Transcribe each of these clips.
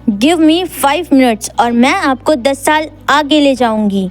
Give می 5 minutes اور میں آپ کو 10 سال آگے لے جاؤں گی.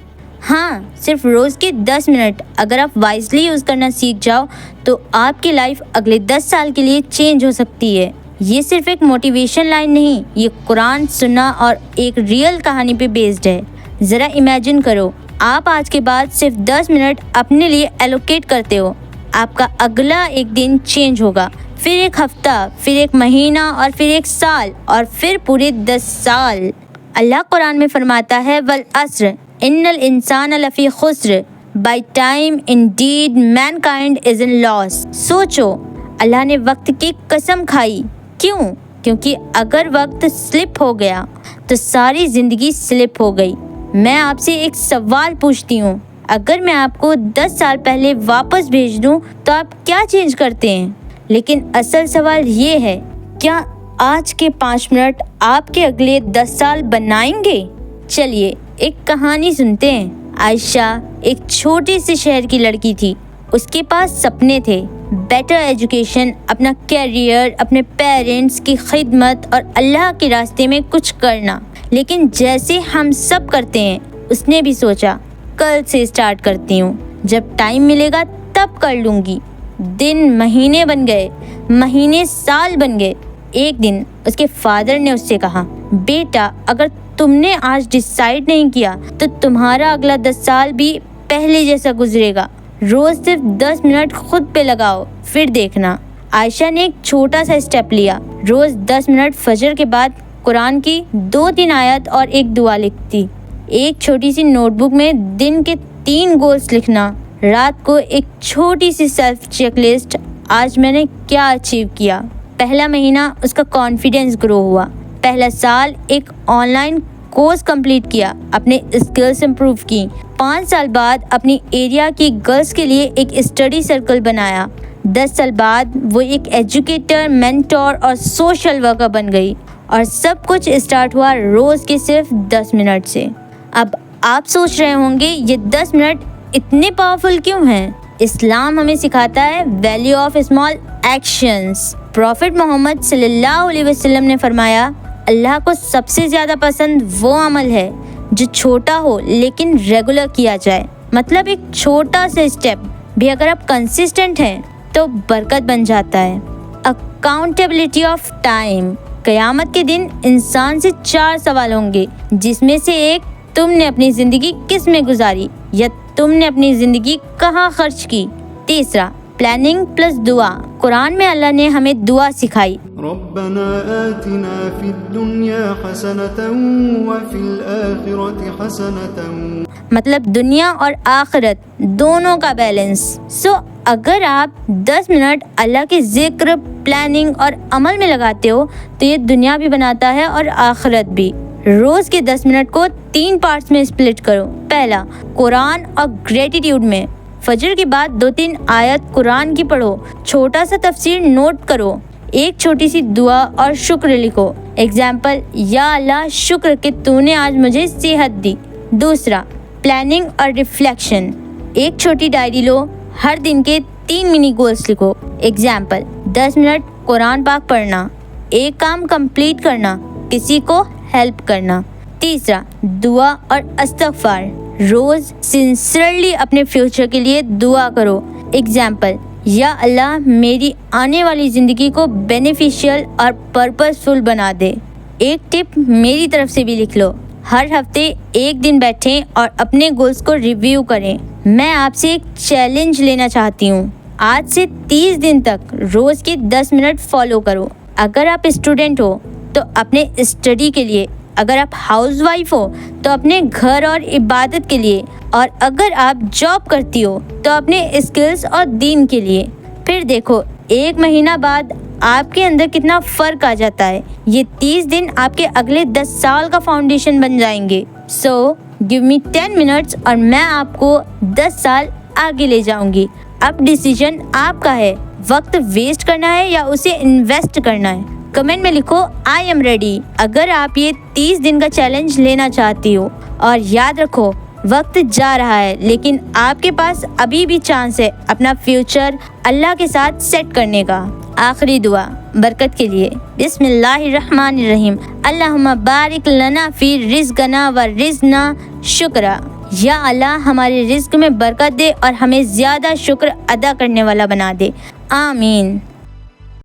ہاں، صرف روز کے 10 منٹ اگر آپ وائزلی یوز کرنا سیکھ جاؤ تو آپ کی لائف اگلے 10 سال کے لیے چینج ہو سکتی ہے. یہ صرف ایک موٹیویشن لائن نہیں، یہ قرآن، سنہ اور ایک ریئل کہانی پہ بیسڈ ہے. ذرا امیجن کرو، آپ آج کے بعد صرف 10 منٹ اپنے لیے ایلوکیٹ کرتے ہو. آپ کا اگلا ایک دن چینج ہوگا، پھر ایک ہفتہ، پھر ایک مہینہ اور پھر ایک سال اور پھر پورے 10 سال. اللہ قرآن میں فرماتا ہے والعصر ان الانسان لفی خسر by time indeed mankind is in loss. سوچو، اللہ نے وقت کی قسم کھائی. کیوں؟ کیونکہ اگر وقت سلپ ہو گیا تو ساری زندگی سلپ ہو گئی. میں آپ سے ایک سوال پوچھتی ہوں، اگر میں آپ کو 10 سال پہلے واپس بھیج دوں تو آپ کیا چینج کرتے ہیں؟ لیکن اصل سوال یہ ہے، کیا آج کے 5 منٹ آپ کے اگلے 10 سال بنائیں گے؟ چلیے ایک کہانی سنتے ہیں. عائشہ ایک چھوٹے سے شہر کی لڑکی تھی. اس کے پاس سپنے تھے، بیٹر ایجوکیشن، اپنا کیریئر، اپنے پیرنٹس کی خدمت اور اللہ کے راستے میں کچھ کرنا. لیکن جیسے ہم سب کرتے ہیں، اس نے بھی سوچا کل سے اسٹارٹ کرتی ہوں، جب ٹائم ملے گا تب کر لوں گی. دن مہینے بن گئے، مہینے سال بن گئے. ایک دن اس کے فادر نے اس سے کہا، بیٹا اگر تم نے آج ڈیسائیڈ نہیں کیا تو تمہارا اگلا 10 سال بھی پہلے جیسا گزرے گا. روز صرف 10 منٹ خود پہ لگاؤ، پھر دیکھنا. عائشہ نے ایک چھوٹا سا اسٹیپ لیا. روز 10 منٹ فجر کے بعد قرآن کی 2-3 آیت اور ایک دعا لکھتی. ایک چھوٹی سی نوٹ بک میں دن کے 3 گولز لکھنا. رات کو ایک چھوٹی سی سیلف چیک لسٹ، آج میں نے کیا اچیو کیا. پہلا مہینہ اس کا کانفیڈنس گرو ہوا. پہلا سال ایک آن لائن کورس کمپلیٹ کیا، اپنے اسکلز امپروو کی. 5 سال بعد اپنی ایریا کی گرلز کے لیے ایک اسٹڈی سرکل بنایا. 10 سال بعد وہ ایک ایجوکیٹر، مینٹور اور سوشل ورکر بن گئی. اور سب کچھ اسٹارٹ ہوا روز کے صرف 10 منٹ سے. اب آپ سوچ رہے ہوں گے یہ 10 منٹ اتنے پاورفل کیوں ہیں؟ اسلام ہمیں سکھاتا ہے value of small actions. Prophet محمد صلی اللہ علیہ وسلم نے فرمایا، اللہ کو سب سے زیادہ پسند وہ عمل ہے جو چھوٹا ہو لیکن ریگولر کیا جائے. مطلب ایک چھوٹا سا اسٹیپ بھی اگر آپ کنسسٹنٹ ہیں تو برکت بن جاتا ہے. Accountability of time. قیامت کے دن انسان سے 4 سوال ہوں گے، جس میں سے ایک، تم نے اپنی زندگی کس میں گزاری، یا تم نے اپنی زندگی کہاں خرچ کی. تیسرا، پلاننگ پلس دعا. قرآن میں اللہ نے ہمیں دعا سکھائی، ربنا آتنا فی الدنیا حسنۃ وفی الآخرۃ حسنۃ. مطلب دنیا اور آخرت دونوں کا بیلنس. اگر آپ 10 منٹ اللہ کے ذکر، پلاننگ اور عمل میں لگاتے ہو تو یہ دنیا بھی بناتا ہے اور آخرت بھی. روز کے 10 منٹ کو 3 پارٹس میں اسپلٹ کرو. پہلا، قرآن اور گریٹیٹیوڈ میں. فجر کے بعد 2-3 آیت قرآن کی پڑھو. چھوٹا سا تفسیر نوٹ کرو. ایک چھوٹی سی دعا اور شکر لکھو. ایگزامپل، یا اللہ شکر کہ تو نے آج مجھے صحت دی. دوسرا، پلاننگ اور ریفلیکشن. ایک چھوٹی ڈائری لو، ہر دن کے 3 منی گولز لکھو. ایگزامپل، 10 منٹ قرآن پاک پڑھنا، ایک کام کمپلیٹ کرنا، کسی کو ہیلپ کرنا. تیسرا، دعا اور استغفار. روز سنسیئرلی اپنے فیوچر کے لیے دعا کرو. ایگزامپل، یا اللہ میری آنے والی زندگی کو بینیفیشیل اور پرپسفل بنا دے. ایک ٹپ میری طرف سے بھی لکھ لو، ہر ہفتے ایک دن بیٹھیں اور اپنے گولز کو ریویو کریں. میں آپ سے ایک چیلنج لینا چاہتی ہوں. آج سے 30 دن تک روز کے 10 منٹ فالو کرو. اگر آپ اسٹوڈنٹ ہو تو اپنے اسٹڈی کے لیے، اگر آپ ہاؤس وائف ہو تو اپنے گھر اور عبادت کے لیے، اور اگر آپ جاب کرتی ہو تو اپنے اسکلز اور دین کے لیے. پھر دیکھو 1 مہینہ بعد آپ کے اندر کتنا فرق آ جاتا ہے. یہ 30 دن آپ کے اگلے 10 سال کا فاؤنڈیشن بن جائیں گے. گیو می 10 منٹس اور میں آپ کو 10 سال آگے لے جاؤں گی. اب ڈیسیجن آپ کا ہے، وقت ویسٹ کرنا ہے یا اسے انویسٹ کرنا ہے. کمنٹ میں لکھو آئی ایم ریڈی اگر آپ یہ 30 دن کا چیلنج لینا چاہتی ہو. اور یاد رکھو، وقت جا رہا ہے لیکن آپ کے پاس ابھی بھی چانس ہے اپنا فیوچر اللہ کے ساتھ سیٹ کرنے کا. آخری دعا. برکت کے لیے۔ بسم اللہ الرحمن الرحیم، اللہم بارک لنا فی رزقنا و رزقنا شکرا۔ یا اللہ ہمارے رزق میں برکت دے اور ہمیں زیادہ شکر ادا کرنے والا بنا دے، آمین۔